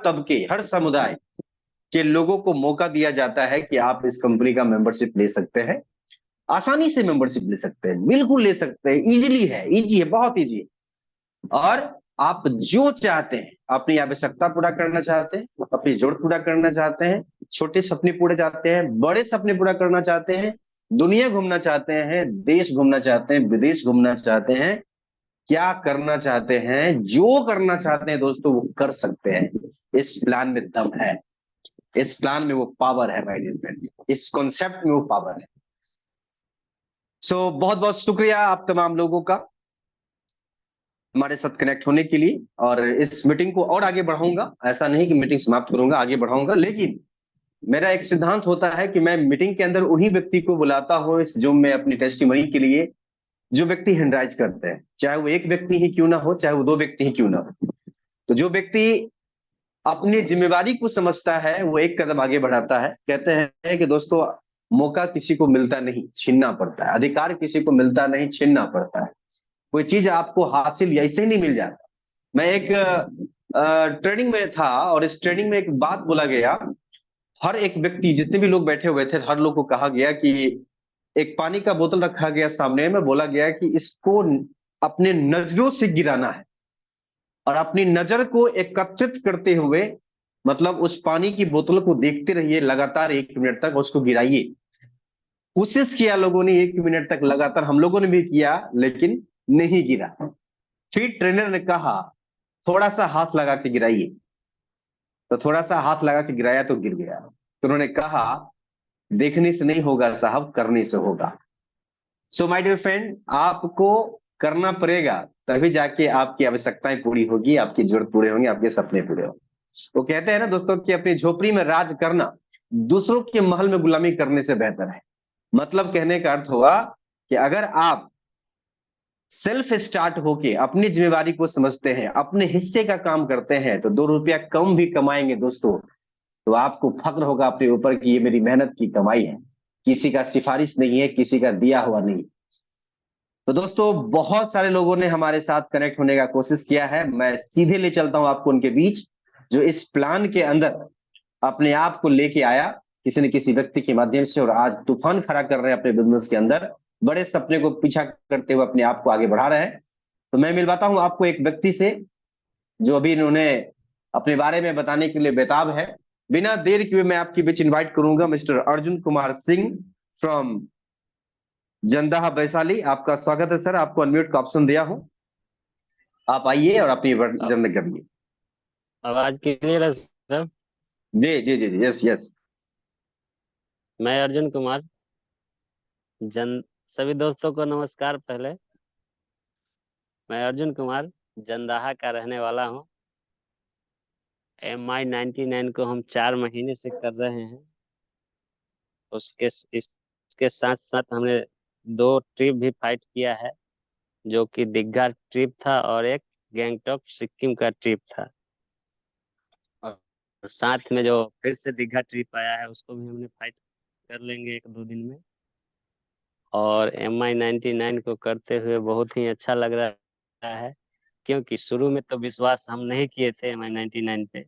तबके, हर समुदाय के लोगों को मौका दिया जाता है कि आप इस कंपनी का मेंबरशिप ले सकते हैं। आसानी से मेंबरशिप ले सकते हैं, बिल्कुल ले सकते हैं, इजीली है, इजी है, बहुत इजी है। और आप जो चाहते हैं, अपनी आवश्यकता पूरा करना चाहते हैं, अपनी जरूरत पूरा करना चाहते हैं, छोटे सपने पूरे चाहते हैं, बड़े सपने पूरा करना चाहते हैं, दुनिया घूमना चाहते हैं, देश घूमना चाहते हैं, विदेश घूमना चाहते हैं, क्या करना चाहते हैं, जो करना चाहते हैं दोस्तों वो कर सकते हैं। इस प्लान में दम है, इस प्लान में वो पावर है माय डियर फ्रेंड, इस कॉन्सेप्ट में वो पावर है। सो बहुत बहुत शुक्रिया आप तमाम लोगों का हमारे साथ कनेक्ट होने के लिए। और इस मीटिंग को और आगे बढ़ाऊंगा, ऐसा नहीं कि मीटिंग समाप्त करूंगा, आगे बढ़ाऊंगा। लेकिन मेरा एक सिद्धांत होता है कि मैं मीटिंग के अंदर उन्हीं व्यक्ति को बुलाता हूं इस जूम में अपनी टेस्टिमनी के लिए जो व्यक्ति हैंडराइज करते हैं, चाहे वो एक व्यक्ति ही क्यों ना हो, चाहे वो दो व्यक्ति ही क्यों ना हो। तो जो व्यक्ति अपनी जिम्मेवारी को समझता है वो एक कदम आगे बढ़ाता है। कहते हैं कि दोस्तों मौका किसी को मिलता नहीं, छीनना पड़ता है। अधिकार किसी को मिलता नहीं, छीनना पड़ता है। कोई चीज आपको हासिल ऐसे ही नहीं मिल जाता। मैं एक ट्रेनिंग में था और इस ट्रेनिंग में एक बात बोला गया। हर एक व्यक्ति, जितने भी लोग बैठे हुए थे, हर लोग को कहा गया कि एक पानी का बोतल रखा गया सामने में, बोला गया कि इसको अपने नजरों से गिराना है और अपनी नजर को एकत्रित करते हुए, मतलब उस पानी की बोतल को देखते रहिए लगातार 1 मिनट तक, उसको गिराइए। कोशिश किया लोगों ने 1 मिनट तक लगातार, हम लोगों ने भी किया, लेकिन नहीं गिरा। फिर ट्रेनर ने कहा थोड़ा सा हाथ लगा के गिराइए, तो थोड़ा सा हाथ लगा के गिराया तो गिर गया। तो उन्होंने कहा देखने से नहीं होगा साहब, करने से होगा। सो माय डियर फ्रेंड, आपको करना पड़ेगा, तभी जाके आपकी आवश्यकताएं पूरी होगी, आपकी जरूरत पूरे होंगे, आपके सपने पूरे होंगे। वो कहते हैं ना दोस्तों कि अपनी झोपड़ी में राज करना दूसरों के महल में गुलामी करने से बेहतर है। मतलब कहने का अर्थ हुआ कि अगर आप सेल्फ स्टार्ट होके अपनी जिम्मेवारी को समझते हैं, अपने हिस्से का काम करते हैं, तो 2 रुपया कम भी कमाएंगे दोस्तों, तो आपको फक्र होगा अपने ऊपर कि ये मेरी मेहनत की कमाई है, किसी का सिफारिश नहीं है, किसी का दिया हुआ नहीं। तो दोस्तों बहुत सारे लोगों ने हमारे साथ कनेक्ट होने का कोशिश किया है। मैं सीधे ले चलता हूं आपको उनके बीच, जो इस प्लान के अंदर अपने आप को लेके आया किसी न किसी व्यक्ति के माध्यम से, और आज तूफान खड़ा कर रहे हैं अपने बिजनेस के अंदर, बड़े सपने को पीछा करते हुए अपने आप को आगे बढ़ा रहे हैं। तो मैं मिलवाता हूं आपको एक व्यक्ति से जो अभी इन्होंने अपने बारे में बताने के लिए बेताब है। बिना देर किए मैं आपके बीच इन्वाइट करूंगा मिस्टर अर्जुन कुमार सिंह फ्रॉम जंदाहा वैशाली। आपका स्वागत है सर, आपको अनम्यूट का ऑप्शन दिया हूं, आप आइए और अपनी वर्जन करिए। आवाज क्लियर है सर? जी जी जी जी, यस यस। मैं अर्जुन कुमार सभी दोस्तों को नमस्कार। पहले मैं अर्जुन कुमार जंदाहा का रहने वाला हूँ। MI99 को हम 4 महीने से कर रहे हैं। इसके साथ साथ हमने 2 ट्रिप भी फाइट किया है, जो कि दीघा ट्रिप था और एक गैंगटॉक सिक्किम का ट्रिप था। और साथ में जो फिर से दीघा ट्रिप आया है उसको भी हमने फाइट कर लेंगे 1-2 दिन में। और MI99 को करते हुए बहुत ही अच्छा लग रहा है, क्योंकि शुरू में तो विश्वास हम नहीं किए थे MI99 पे।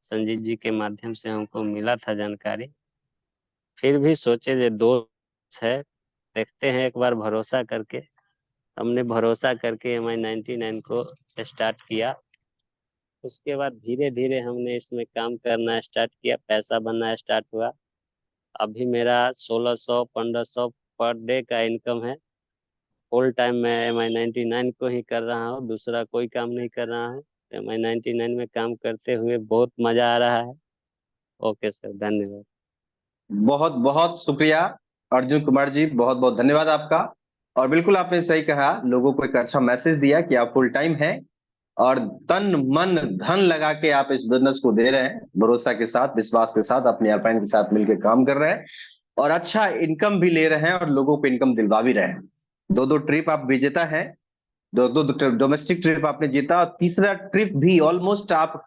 संजीत जी के माध्यम से हमको मिला था जानकारी, फिर भी सोचे जो दोस्त है देखते हैं एक बार भरोसा करके। हमने भरोसा करके MI99 को स्टार्ट किया। उसके बाद धीरे धीरे हमने इसमें काम करना स्टार्ट किया, पैसा बनना स्टार्ट हुआ। अभी मेरा 1600-1500 पर डे का इनकम है। फुल टाइम मैं MI99 को ही कर रहा हूँ, दूसरा कोई काम नहीं कर रहा हूँ। MI99 में काम करते हुए बहुत मजा आ रहा है। ओके सर, धन्यवाद। बहुत बहुत शुक्रिया अर्जुन कुमार जी, बहुत बहुत धन्यवाद आपका। और बिल्कुल आपने सही कहा, लोगों को एक अच्छा मैसेज दिया कि आप फुल टाइम हैं और तन मन धन लगा के आप इस बिजनेस को दे रहे हैं, भरोसा के साथ, विश्वास के साथ, अपने अलपाइन के साथ मिलकर काम कर रहे हैं और अच्छा इनकम भी ले रहे हैं और लोगों को इनकम दिलवा भी रहे हैं। 2-2 ट्रिप आप विजेता हैं, 2-2 डोमेस्टिक ट्रिप आपने जीता और तीसरा ट्रिप भी ऑलमोस्ट आप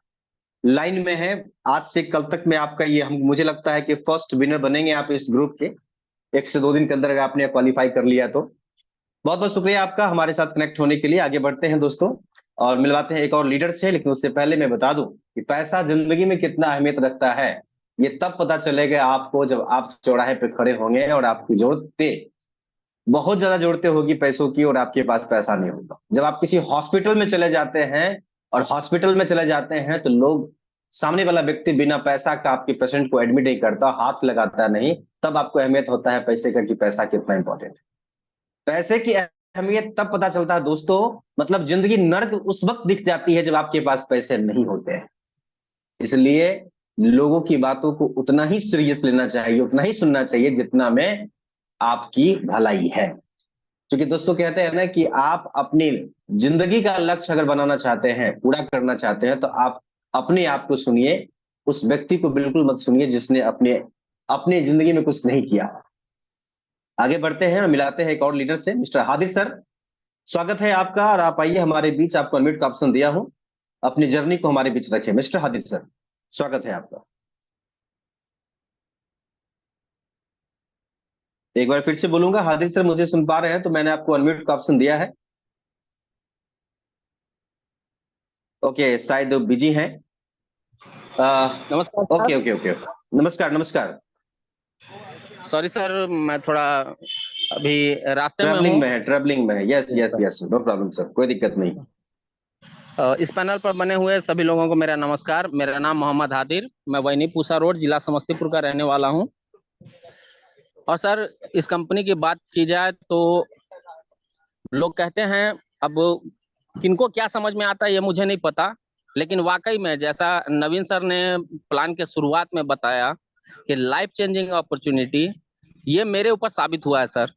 लाइन में है। आज से कल तक में आपका ये, हम मुझे लगता है कि फर्स्ट विनर बनेंगे आप इस ग्रुप के। 1 से 2 दिन के अंदर अगर आपने क्वालिफाई कर लिया तो बहुत बहुत शुक्रिया आपका हमारे साथ कनेक्ट होने के लिए। आगे बढ़ते हैं दोस्तों और मिलवाते हैं एक और लीडर से, लेकिन उससे पहले मैं बता दूं कि पैसा जिंदगी में कितना अहमियत रखता है, ये तब पता चलेगा आपको जब आप चौराहे पे खड़े होंगे और आपकी जरूरतें, बहुत ज्यादा जरूरतें होगी पैसों की और आपके पास पैसा नहीं होगा। जब आप किसी हॉस्पिटल में चले जाते हैं और हॉस्पिटल में चले जाते हैं तो लोग, सामने वाला व्यक्ति बिना पैसा का आपके पेशेंट को एडमिट नहीं करता, हाथ लगाता नहीं, तब आपको अहमियत होता है पैसे का कि पैसा कितना इंपॉर्टेंट है। पैसे की अहमियत तब पता चलता है दोस्तों, मतलब जिंदगी नर्क उस वक्त दिख जाती है जब आपके पास पैसे नहीं होते हैं। इसलिए लोगों की बातों को उतना ही सीरियस लेना चाहिए, उतना ही सुनना चाहिए जितना में आपकी भलाई है। क्योंकि दोस्तों कहते हैं ना कि आप अपनी जिंदगी का लक्ष्य अगर बनाना चाहते हैं, पूरा करना चाहते हैं, तो आप अपने आप को सुनिए, उस व्यक्ति को बिल्कुल मत सुनिए जिसने अपने अपनी जिंदगी में कुछ नहीं किया। आगे बढ़ते हैं और मिलाते हैं एक और लीडर से। मिस्टर हादिर सर, स्वागत है आपका, और आप आइए हमारे बीच। आपको अनम्यूट का ऑप्शन दिया हूं, अपनी जर्नी को हमारे बीच रखें। मिस्टर हादिर सर, स्वागत है आपका। एक बार फिर से बोलूंगा, हादिर सर मुझे सुन पा रहे हैं तो मैंने आपको अनम्यूट का ऑप्शन दिया है। ओके, शायद बिजी हैं। नमस्कार ओके सर। ओके ओके, नमस्कार नमस्कार। सॉरी सर, मैं थोड़ा अभी रास्ते में ट्रैवलिंग हूँ। में है, ट्रैवलिंग में है। Yes yes yes, no problem sir, कोई दिक्कत नहीं। इस पैनल पर बने हुए सभी लोगों को मेरा नमस्कार। मेरा नाम मोहम्मद हादिर, मैं वैनी पूसा रोड, जिला समस्तीपुर का रहने वाला हूँ। और सर, इस कंपनी की बात की जाए तो लोग कहते हैं, अब किनको क्या समझ में आता है ये मुझे नहीं पता, लेकिन वाकई में जैसा नवीन सर ने प्लान के शुरुआत में बताया कि लाइफ चेंजिंग अपॉर्चुनिटी, ये मेरे ऊपर साबित हुआ है सर।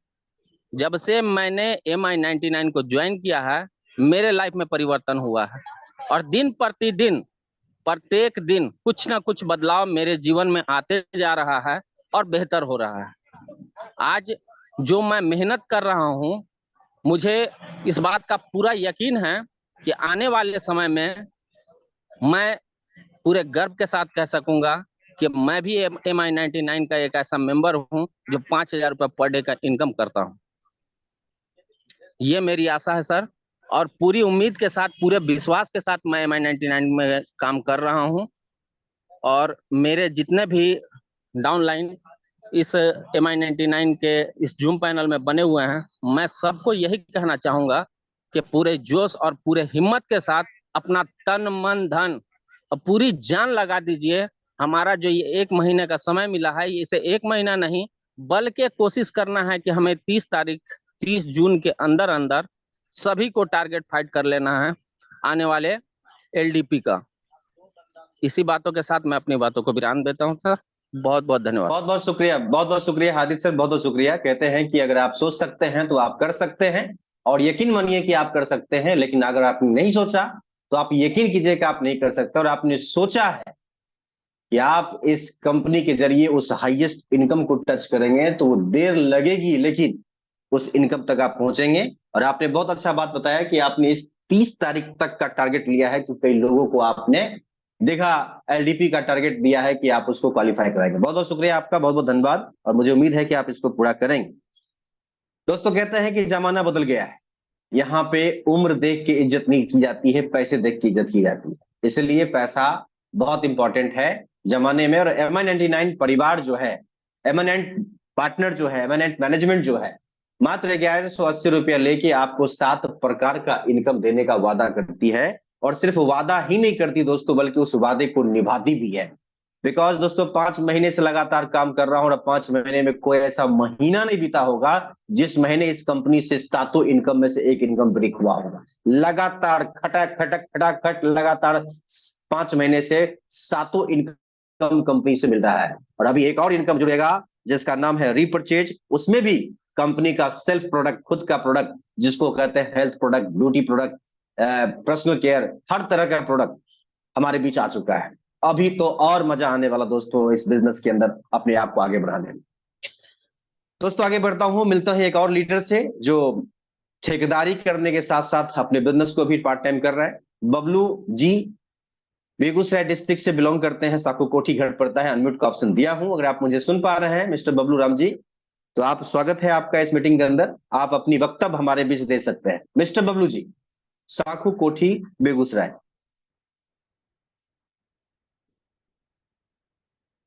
जब से मैंने MI99 को ज्वाइन किया है, मेरे लाइफ में परिवर्तन हुआ है, और दिन प्रतिदिन, प्रत्येक दिन कुछ ना कुछ बदलाव मेरे जीवन में आते जा रहा है और बेहतर हो रहा है। आज जो मैं मेहनत कर रहा हूँ, मुझे इस बात का पूरा यकीन है कि आने वाले समय में मैं पूरे गर्व के साथ कह सकूंगा कि मैं भी MI99 का एक ऐसा मेंबर हूं जो 5,000 रुपये पर डे का इनकम करता हूं। ये मेरी आशा है सर, और पूरी उम्मीद के साथ, पूरे विश्वास के साथ मैं MI99 में काम कर रहा हूं। और मेरे जितने भी डाउनलाइन इस MI99 के इस जूम पैनल में बने हुए हैं, मैं सबको यही कहना चाहूंगा कि पूरे जोश और पूरे हिम्मत के साथ अपना तन मन धन और पूरी जान लगा दीजिए। हमारा जो ये 1 महीने का समय मिला है, इसे 1 महीना नहीं बल्कि कोशिश करना है कि हमें 30 जून के अंदर अंदर सभी को टारगेट फाइट कर लेना है आने वाले LDP का। इसी बातों के साथ मैं अपनी बातों को विराम देता हूं सर। बहुत बहुत धन्यवाद। बहुत बहुत शुक्रिया, बहुत बहुत शुक्रिया हादिर सर, बहुत बहुत शुक्रिया। कहते हैं कि अगर आप सोच सकते हैं तो आप कर सकते हैं, और यकीन मानिए कि आप कर सकते हैं। लेकिन अगर आपने नहीं सोचा तो आप यकीन कीजिए कि आप नहीं कर सकते। और आपने सोचा है कि आप इस कंपनी के जरिए उस हाईएस्ट इनकम को टच करेंगे, तो वो देर लगेगी लेकिन उस इनकम तक आप पहुंचेंगे। और आपने बहुत अच्छा बात बताया कि आपने इस 30 तारीख तक का टारगेट लिया है, कि कई लोगों को आपने देखा LDP का टारगेट दिया है कि आप उसको क्वालिफाई कराएंगे। बहुत बहुत शुक्रिया आपका, बहुत बहुत धन्यवाद, और मुझे उम्मीद है कि आप इसको पूरा करेंगे। दोस्तों कहते हैं कि जमाना बदल गया है, यहाँ पे उम्र देख के इज्जत नहीं की जाती है, पैसे देख के इज्जत की जाती है। इसलिए पैसा बहुत इंपॉर्टेंट है जमाने में। और MI99 परिवार जो है, MI99 पार्टनर जो है, MI99 मैनेजमेंट जो है, मात्र 1180 रुपया लेके आपको 7 प्रकार का इनकम देने का वादा करती है। और सिर्फ वादा ही नहीं करती दोस्तों, बल्कि उस वादे को निभाती भी है। बिकॉज दोस्तों 5 महीने से लगातार काम कर रहा हूं, और 5 महीने में कोई ऐसा महीना नहीं बीता होगा जिस महीने इस कंपनी से 7 इनकम में से 1 इनकम ब्रेक हुआ होगा। लगातार खटक खटक खटाखट लगातार 5 महीने से 7 इनकम कंपनी से मिल रहा है। और अभी एक और इनकम जुड़ेगा जिसका नाम है रीपरचेज। उसमें भी कंपनी का सेल्फ प्रोडक्ट, खुद का प्रोडक्ट, जिसको कहते हैं health product, beauty product, personal care, हर तरह का प्रोडक्ट हमारे बीच आ चुका है। अभी तो और मजा आने वाला दोस्तों इस बिजनेस के अंदर अपने आप को आगे बढ़ाने में। दोस्तों आगे बढ़ता हूं, मिलता है एक और लीडर से जो ठेकेदारी करने के साथ साथ अपने बिजनेस को भी पार्ट टाइम कर रहा है। बबलू जी बेगूसराय डिस्ट्रिक्ट से बिलोंग करते हैं, साकू कोठी घर पड़ता है। अनम्यूट का ऑप्शन दिया हूं, अगर आप मुझे सुन पा रहे हैं मिस्टर बबलू राम जी, तो आप, स्वागत है आपका इस मीटिंग के अंदर। आप अपनी वक्तव्य हमारे बीच दे सकते हैं। मिस्टर बबलू जी, साकू कोठी बेगूसराय।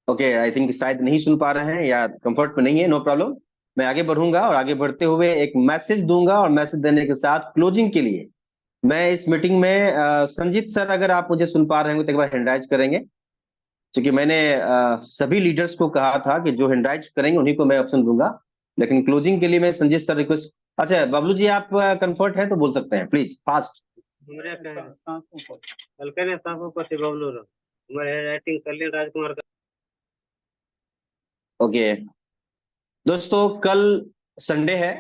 ओके, आई थिंक शायद नहीं सुन पा रहे हैं या कंफर्ट में नहीं है, नो प्रॉब्लम। मैं आगे बढ़ूंगा और आगे बढ़ते हुए एक मैसेज दूंगा, और मैसेज देने के साथ क्लोजिंग के लिए मैं इस मीटिंग में संजीत सर, अगर आप मुझे सुन पा रहे हो तो एक बार हैंड राइज करेंगे, क्योंकि मैंने सभी लीडर्स को कहा था कि जो हैंड राइज करेंगे उन्हीं को मैं ऑप्शन दूंगा। लेकिन क्लोजिंग के लिए मैं संजीत सर रिक्वेस्ट। अच्छा बबलू जी, आप कंफर्ट है तो बोल सकते हैं, प्लीज फास्ट। ओके दोस्तों, कल संडे है,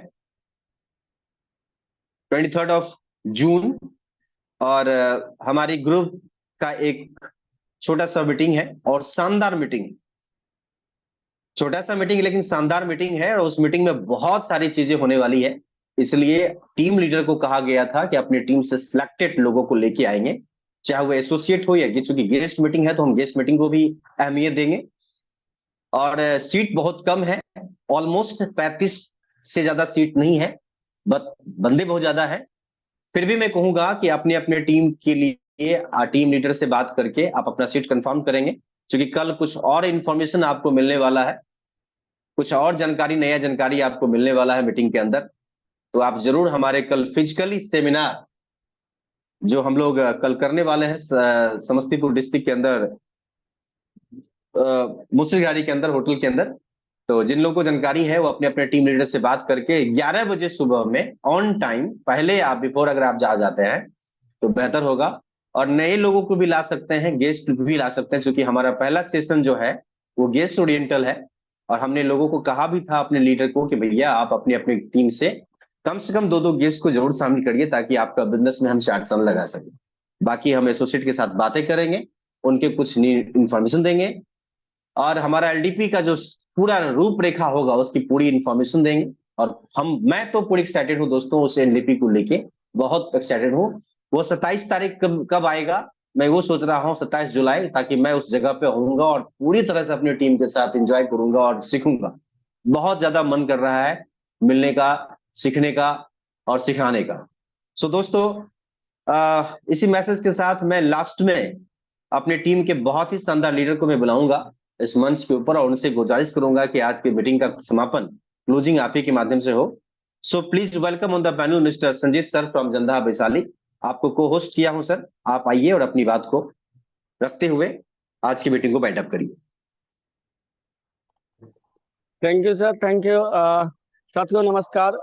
23 जून, और हमारी ग्रुप का एक छोटा सा मीटिंग है और शानदार मीटिंग। छोटा सा मीटिंग लेकिन शानदार मीटिंग है, और उस मीटिंग में बहुत सारी चीजें होने वाली है। इसलिए टीम लीडर को कहा गया था कि अपनी टीम से सिलेक्टेड लोगों को लेके आएंगे, चाहे वो एसोसिएट हो या चूंकि गेस्ट मीटिंग है तो हम गेस्ट मीटिंग को भी अहमियत देंगे। और सीट बहुत कम है, ऑलमोस्ट 35 से ज्यादा सीट नहीं है, बट बंदे बहुत ज्यादा है। फिर भी मैं कहूंगा कि अपने अपने टीम के लिए टीम लीडर से बात करके आप अपना सीट कंफर्म करेंगे, क्योंकि कल कुछ और इंफॉर्मेशन आपको मिलने वाला है, कुछ और जानकारी, नया जानकारी आपको मिलने वाला है मीटिंग के अंदर। तो आप जरूर हमारे कल फिजिकली सेमिनार जो हम लोग कल करने वाले हैं समस्तीपुर डिस्ट्रिक्ट के अंदर, मुसरीघाटी के अंदर, होटल के अंदर। तो जिन लोगों को जानकारी है वो अपने अपने टीम लीडर से बात करके 11 बजे सुबह में ऑन टाइम, पहले आप बिफोर अगर आप जा जाते हैं तो बेहतर होगा। और नए लोगों को भी ला सकते हैं, गेस्ट भी ला सकते हैं, क्योंकि हमारा पहला सेशन जो है वो गेस्ट ओरिएंटल है। और हमने लोगों को कहा भी था, अपने लीडर को, कि भैया आप अपनी अपनी टीम से कम दो दो गेस्ट को जरूर शामिल करिए, ताकि आपका बिजनेस में हम चार चांद लगा सकें। बाकी हम एसोसिएट के साथ बातें करेंगे, उनके कुछ इंफॉर्मेशन देंगे, और हमारा एलडीपी का जो पूरा रूपरेखा होगा उसकी पूरी इंफॉर्मेशन देंगे। और मैं तो पूरी एक्साइटेड हूँ दोस्तों, उस एलडीपी को लेके बहुत एक्साइटेड हूँ। वो 27 तारीख कब आएगा, मैं वो सोच रहा हूँ 27 जुलाई, ताकि मैं उस जगह पे होऊंगा और पूरी तरह से अपनी टीम के साथ एंजॉय करूंगा और सीखूंगा। बहुत ज्यादा मन कर रहा है मिलने का, सीखने का और सिखाने का। सो दोस्तों, इसी मैसेज के साथ मैं लास्ट में अपनी टीम के बहुत ही शानदार लीडर को मैं बुलाऊंगा इस मंच के ऊपर, और उनसे गुजारिश करूंगा कि आज की मीटिंग का समापन, क्लोजिंग आप ही के माध्यम से हो। So please welcome on the panel mister Sanjeet sir from Jandaha Vaishali. आपको को होस्ट किया हूं सर, आप आइए और अपनी बात को रखते हुए आज की मीटिंग को वाइंड अप करिए। Thank you sir, thank you. साथियों नमस्कार,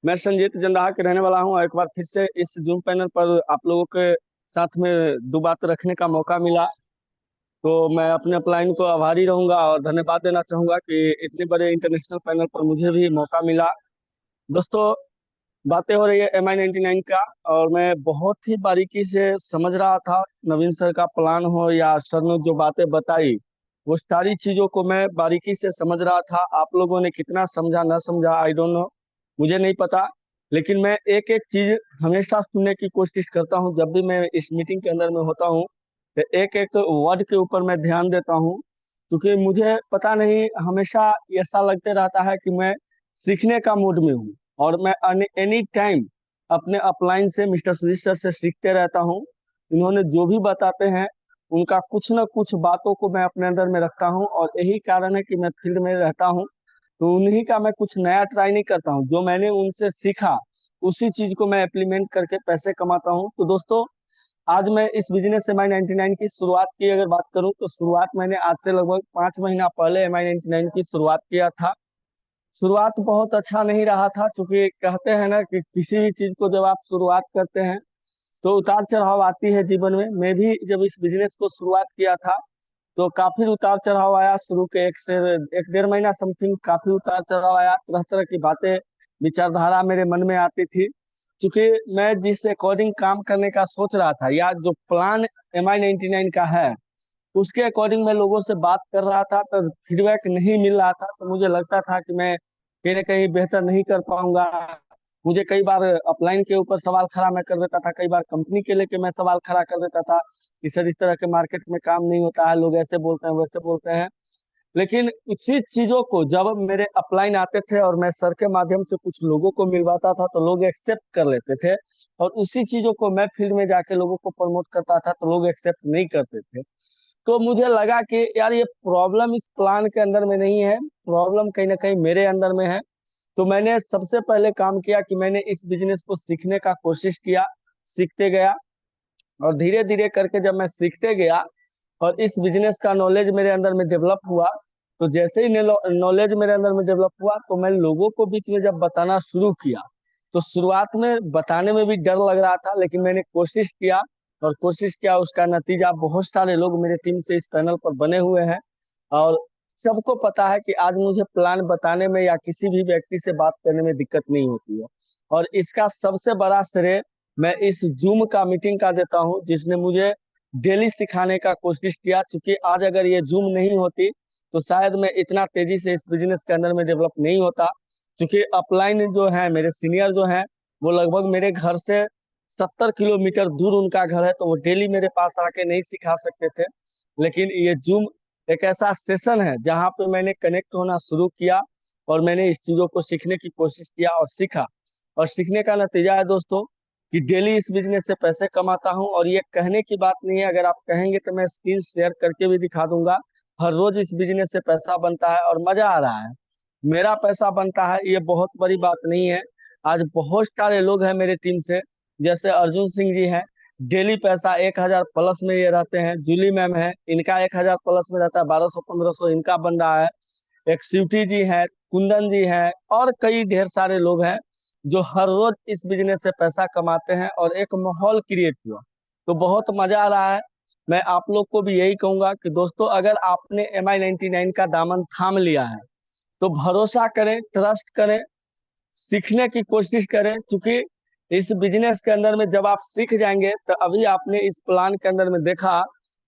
मैं संजीत जंदाहा के रहने वाला हूं, और एक बार फिर से इस जूम पैनल पर आप लोगों के साथ में दो बात रखने का मौका मिला, तो मैं अपने अपलाइन को आभारी रहूंगा और धन्यवाद देना चाहूंगा कि इतने बड़े इंटरनेशनल पैनल पर मुझे भी मौका मिला। दोस्तों, बातें हो रही है MI99 का, और मैं बहुत ही बारीकी से समझ रहा था, नवीन सर का प्लान हो या सर ने जो बातें बताई, वो सारी चीजों को मैं बारीकी से समझ रहा था। आप लोगों ने कितना समझा ना समझा, आई डोंट नो, मुझे नहीं पता। लेकिन मैं एक एक चीज हमेशा सुनने की कोशिश करता हूँ। जब भी मैं इस मीटिंग के अंदर में होता हूँ तो एक एक वर्ड के ऊपर मैं ध्यान देता हूँ, क्योंकि मुझे पता नहीं, हमेशा ऐसा लगते रहता है कि मैं सीखने का मूड में हूँ, और मैं एनी टाइम अपने अपलाइन से, मिस्टर सुजीत सर से सीखते रहता हूँ। इन्होंने जो भी बताते हैं उनका कुछ न कुछ बातों को मैं अपने अंदर में रखता हूँ, और यही कारण है कि मैं फील्ड में रहता हूँ। तो उन्हीं का मैं कुछ नया ट्राई नहीं करता हूँ, जो मैंने उनसे सीखा उसी चीज को मैं इम्प्लीमेंट करके पैसे कमाता हूँ। तो दोस्तों, आज मैं इस बिजनेस MI99 की शुरुआत की अगर बात करूं, तो शुरुआत मैंने आज से लगभग 5 महीना पहले MI99 की शुरुआत किया था। शुरुआत बहुत अच्छा नहीं रहा था, क्योंकि कहते हैं ना कि किसी भी चीज को जब आप शुरुआत करते हैं तो उतार चढ़ाव आती है जीवन में। मैं भी जब इस बिजनेस को शुरुआत किया था तो काफी उतार चढ़ाव आया। शुरू के एक से एक डेढ़ महीना समथिंग काफी उतार चढ़ाव आया, तरह तरह की बातें, विचारधारा मेरे मन में आती थी। क्योंकि मैं जिस अकॉर्डिंग काम करने का सोच रहा था, या जो प्लान MI99 का है, उसके अकॉर्डिंग मैं लोगों से बात कर रहा था, तो फीडबैक नहीं मिल रहा था। तो मुझे लगता था कि मैं कहीं ना कहीं बेहतर नहीं कर पाऊंगा। मुझे कई बार अपलाइन के ऊपर सवाल खड़ा मैं कर देता था, कई बार कंपनी के लेके मैं सवाल खड़ा कर देता था कि सर इस तरह के मार्केट में काम नहीं होता है, लोग ऐसे बोलते हैं वैसे बोलते हैं। लेकिन उसी चीजों को जब मेरे अपलाइन आते थे और मैं सर के माध्यम से कुछ लोगों को मिलवाता था, तो लोग एक्सेप्ट कर लेते थे। और उसी चीजों को मैं फील्ड में जाके लोगों को प्रमोट करता था तो लोग एक्सेप्ट नहीं करते थे। तो मुझे लगा कि यार ये प्रॉब्लम इस प्लान के अंदर में नहीं है, प्रॉब्लम कहीं ना कहीं मेरे अंदर में है। तो मैंने सबसे पहले काम किया कि मैंने इस बिजनेस को सीखने का कोशिश किया, सीखते गया, और धीरे धीरे करके जब मैं सीखते गया और इस बिजनेस का नॉलेज मेरे अंदर में डेवलप हुआ, तो जैसे ही नॉलेज मेरे अंदर में डेवलप हुआ तो मैं लोगों को बीच में जब बताना शुरू किया, तो शुरुआत में बताने में भी डर लग रहा था, लेकिन मैंने कोशिश किया और कोशिश किया, उसका नतीजा बहुत सारे लोग मेरे टीम से इस पैनल पर बने हुए हैं। और सबको पता है कि आज मुझे प्लान बताने में या किसी भी व्यक्ति से बात करने में दिक्कत नहीं होती है। और इसका सबसे बड़ा श्रेय मैं इस जूम का मीटिंग का देता हूँ, जिसने मुझे डेली सिखाने का कोशिश किया। क्योंकि आज अगर ये जूम नहीं होती तो शायद मैं इतना तेजी से इस बिजनेस के अंदर में डेवलप नहीं होता। क्योंकि अपलाइन जो है, मेरे सीनियर जो है, वो लगभग मेरे घर से 70 किलोमीटर दूर उनका घर है, तो वो डेली मेरे पास आके नहीं सिखा सकते थे। लेकिन ये जूम एक ऐसा सेशन है जहाँ पे मैंने कनेक्ट होना शुरू किया और मैंने इस चीजों को सीखने की कोशिश किया और सीखा। और सीखने का नतीजा है दोस्तों कि डेली इस बिजनेस से पैसे कमाता हूं। और ये कहने की बात नहीं है, अगर आप कहेंगे तो मैं स्क्रीन शेयर करके भी दिखा दूंगा। हर रोज इस बिजनेस से पैसा बनता है और मजा आ रहा है, मेरा पैसा बनता है, ये बहुत बड़ी बात नहीं है। आज बहुत सारे लोग हैं मेरे टीम से, जैसे अर्जुन सिंह जी हैं, डेली पैसा 1000 प्लस में ये रहते हैं। जूली मैम है, इनका 1000 प्लस में रहता है, 1200-1500 इनका बन रहा है। एक स्वीटी जी है, कुंदन जी है, और कई ढेर सारे लोग हैं जो हर रोज इस बिजनेस से पैसा कमाते हैं। और एक माहौल क्रिएट हुआ तो बहुत मजा आ रहा है। मैं आप लोग को भी यही कहूंगा कि दोस्तों, अगर आपने MI99 का दामन थाम लिया है तो भरोसा करें, ट्रस्ट करें, सीखने की कोशिश करें। क्योंकि इस बिजनेस के अंदर में जब आप सीख जाएंगे, तो अभी आपने इस प्लान के अंदर में देखा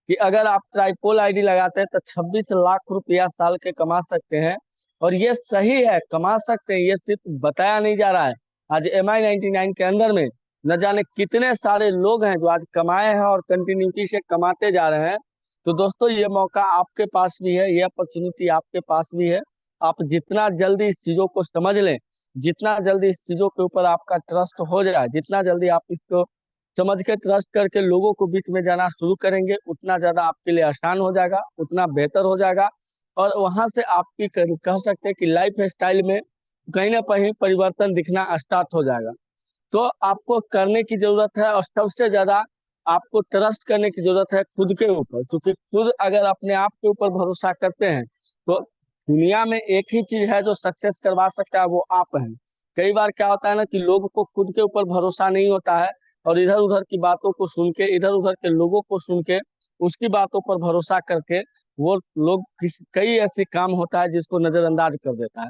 कि अगर आप ट्राइपोल आईडी लगाते हैं तो 26 लाख रुपया साल के कमा सकते हैं। और ये सही है, कमा सकते हैं, ये सिर्फ बताया नहीं जा रहा है। आज MI99 के अंदर में न जाने कितने सारे लोग हैं जो आज कमाए हैं और कंटिन्यूटी से कमाते जा रहे हैं। तो दोस्तों, ये मौका आपके पास भी है, ये अपॉर्चुनिटी आपके पास भी है। आप जितना जल्दी इस चीजों को समझ लें, जितना जल्दी इस चीजों के ऊपर आपका ट्रस्ट हो जाए, जितना जल्दी आप इसको समझ के ट्रस्ट करके लोगों को बीच में जाना शुरू करेंगे, उतना ज्यादा आपके लिए आसान हो जाएगा, उतना बेहतर हो जाएगा। और वहां से आपकी कह सकते हैं कि लाइफ स्टाइल में कहीं ना कहीं परिवर्तन दिखना स्टार्ट हो जाएगा। तो आपको करने की जरूरत है, और सबसे ज्यादा आपको ट्रस्ट करने की जरूरत है खुद के ऊपर। क्योंकि खुद अगर अपने आप के ऊपर भरोसा करते हैं तो दुनिया में एक ही चीज है जो सक्सेस करवा सकता है, वो आप हैं। कई बार क्या होता है ना कि लोगों को खुद के ऊपर भरोसा नहीं होता है, और इधर उधर की बातों को सुन के, इधर उधर के लोगों को सुन के, उसकी बातों पर भरोसा करके वो लोग कई ऐसे काम होता है जिसको नजरअंदाज कर देता है।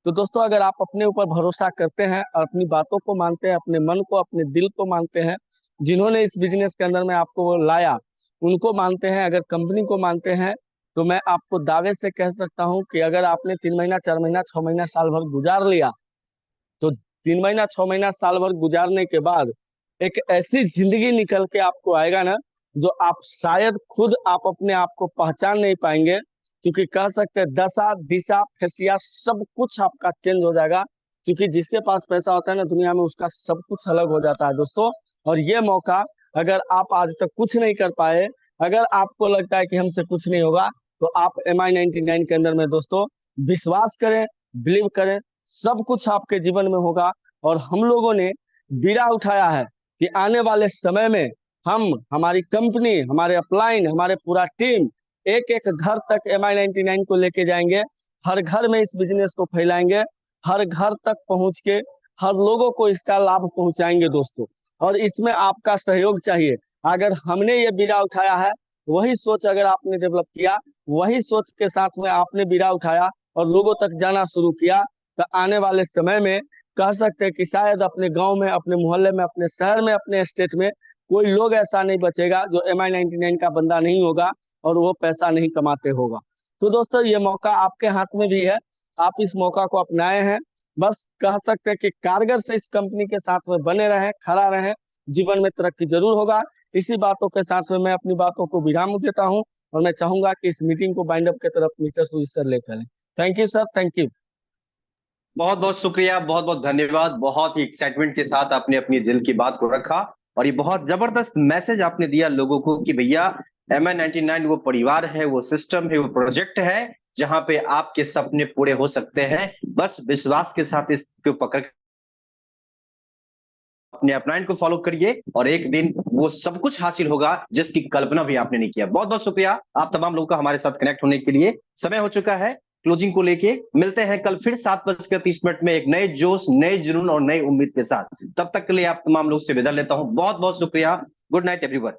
तो दोस्तों, अगर आप अपने ऊपर भरोसा करते हैं और अपनी बातों को मानते हैं, अपने मन को, अपने दिल को मानते हैं, जिन्होंने इस बिजनेस के अंदर में आपको वो लाया उनको मानते हैं, अगर कंपनी को मानते हैं, तो मैं आपको दावे से कह सकता हूं कि अगर आपने 3 महीना, 4 महीना, 6 महीना, साल भर गुजार लिया, तो 3 महीना, 6 महीना, साल भर गुजारने के बाद एक ऐसी जिंदगी निकल के आपको आएगा ना, जो आप शायद खुद आप अपने आप को पहचान नहीं पाएंगे। क्योंकि कह सकते हैं दशा, दिशा, फेसिया सब कुछ आपका चेंज हो जाएगा। क्योंकि जिसके पास पैसा होता है ना दुनिया में, उसका सब कुछ अलग हो जाता है दोस्तों। और ये मौका अगर आप आज तक कुछ नहीं कर पाए, अगर आपको लगता है कि हमसे कुछ नहीं होगा, तो आप MI99 के अंदर में दोस्तों विश्वास करें, बिलीव करें, सब कुछ आपके जीवन में होगा। और हम लोगों ने बीड़ा उठाया है कि आने वाले समय में हम, हमारी कंपनी, हमारे अपलाइन, हमारे पूरा टीम एक एक घर तक MI99 को लेके जाएंगे, हर घर में इस बिजनेस को फैलाएंगे, हर घर तक पहुंच के हर लोगों को इसका लाभ पहुंचाएंगे दोस्तों। और इसमें आपका सहयोग चाहिए। अगर हमने ये बीड़ा उठाया है, वही सोच अगर आपने डेवलप किया, वही सोच के साथ में आपने बीड़ा उठाया और लोगों तक जाना शुरू किया, तो आने वाले समय में कह सकते हैं कि शायद अपने गांव में, अपने मोहल्ले में, अपने शहर में, अपने स्टेट में कोई लोग ऐसा नहीं बचेगा जो MI99 का बंदा नहीं होगा और वो पैसा नहीं कमाते होगा। तो दोस्तों, ये मौका आपके हाथ में भी है, आप इस मौका को अपनाए हैं। बस कह सकते हैं कि कारगर से इस कंपनी के साथ में बने रहें, खड़ा रहें, जीवन में तरक्की जरूर होगा। इसी बातों के साथ में मैं अपनी बातों को विराम देता हूं, और मैं चाहूंगा कि इस मीटिंग को बाइंड अप की तरफ मिस्टर सुजीत सर ले चलें। Thank you sir, thank you. बहुत बहुत शुक्रिया, बहुत बहुत धन्यवाद। बहुत ही एक्साइटमेंट के साथ आपने अपनी दिल की बात को रखा, और ये बहुत जबरदस्त मैसेज आपने दिया लोगों को कि भैया MI99 वो परिवार है, वो सिस्टम है, वो प्रोजेक्ट है जहां पे आपके सपने पूरे हो सकते हैं। बस विश्वास के साथ इसको पकड़ अपने अपलाइन को फॉलो करिए और एक दिन वो सब कुछ हासिल होगा जिसकी कल्पना भी आपने नहीं किया। बहुत बहुत शुक्रिया आप तमाम लोगों का हमारे साथ कनेक्ट होने के लिए। समय हो चुका है क्लोजिंग को लेके। मिलते हैं कल फिर 7:30 में एक नए जोश, नए जुनून और नई उम्मीद के साथ। तब तक के लिए आप तमाम लोग से विदा लेता हूं। बहुत बहुत शुक्रिया। Good night everyone.